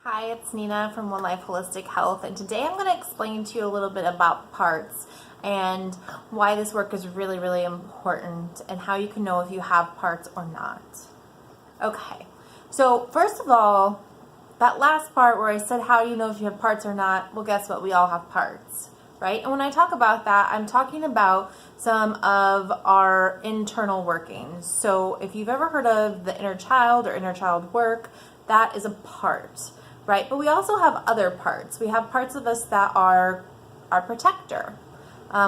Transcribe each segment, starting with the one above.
Hi, it's Nina from One Life Holistic Health, and today I'm going to explain to you a little bit about parts and why this work is really, really important and how you can know if you have parts or not. Okay, so first of all, that last part where I said how do you know if you have parts or not, well, guess what? We all have parts, right? And when I talk about that, I'm talking about some of our internal workings. So if you've ever heard of the inner child or inner child work, that is a part. Right, but we also have other parts. We have parts of us that are our protector.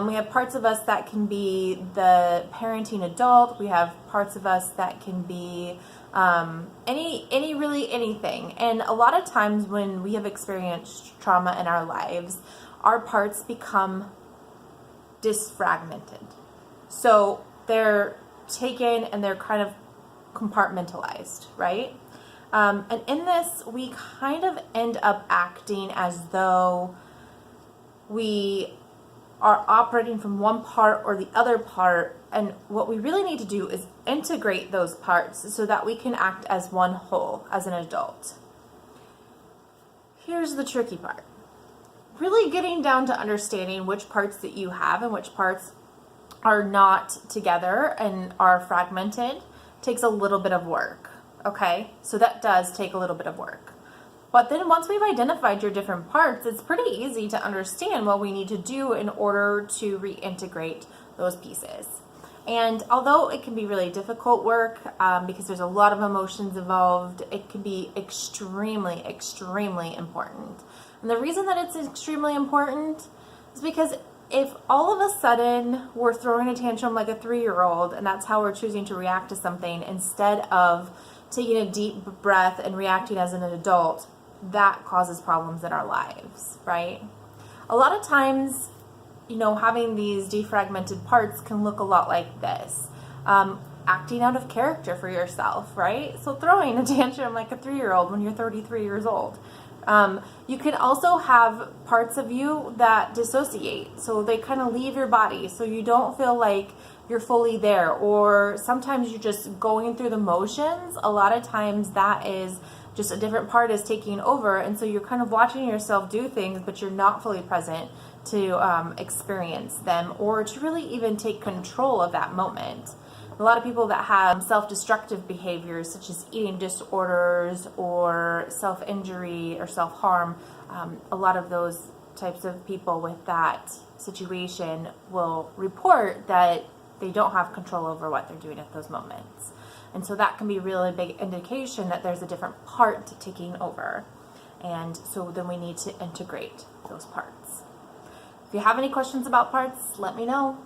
We have parts of us that can be the parenting adult. We have parts of us that can be really anything. And a lot of times when we have experienced trauma in our lives, our parts become disfragmented. So they're taken and they're kind of compartmentalized, right? And in this, we kind of end up acting as though we are operating from one part or the other part. And what we really need to do is integrate those parts so that we can act as one whole, as an adult. Here's the tricky part. Really getting down to understanding which parts that you have and which parts are not together and are fragmented takes a little bit of work. Okay, so that does take a little bit of work. But then once we've identified your different parts, it's pretty easy to understand what we need to do in order to reintegrate those pieces. And although it can be really difficult work because there's a lot of emotions involved, it can be extremely, extremely important. And the reason that it's extremely important is because if all of a sudden we're throwing a tantrum like a 3-year-old and that's how we're choosing to react to something instead of taking a deep breath and reacting as an adult, that causes problems in our lives, right? A lot of times, having these defragmented parts can look a lot like this. Acting out of character for yourself, right? So throwing a tantrum like a 3-year-old when you're 33 years old. You can also have parts of you that dissociate. So they kind of leave your body. So you don't feel like you're fully there. Or sometimes you're just going through the motions. A lot of times that is just a different part is taking over. And so you're kind of watching yourself do things, but you're not fully present to experience them or to really even take control of that moment. A lot of people that have self-destructive behaviors such as eating disorders or self-injury or self-harm, a lot of those types of people with that situation will report that they don't have control over what they're doing at those moments. And so that can be a really big indication that there's a different part taking over. And so then we need to integrate those parts. If you have any questions about parts, let me know.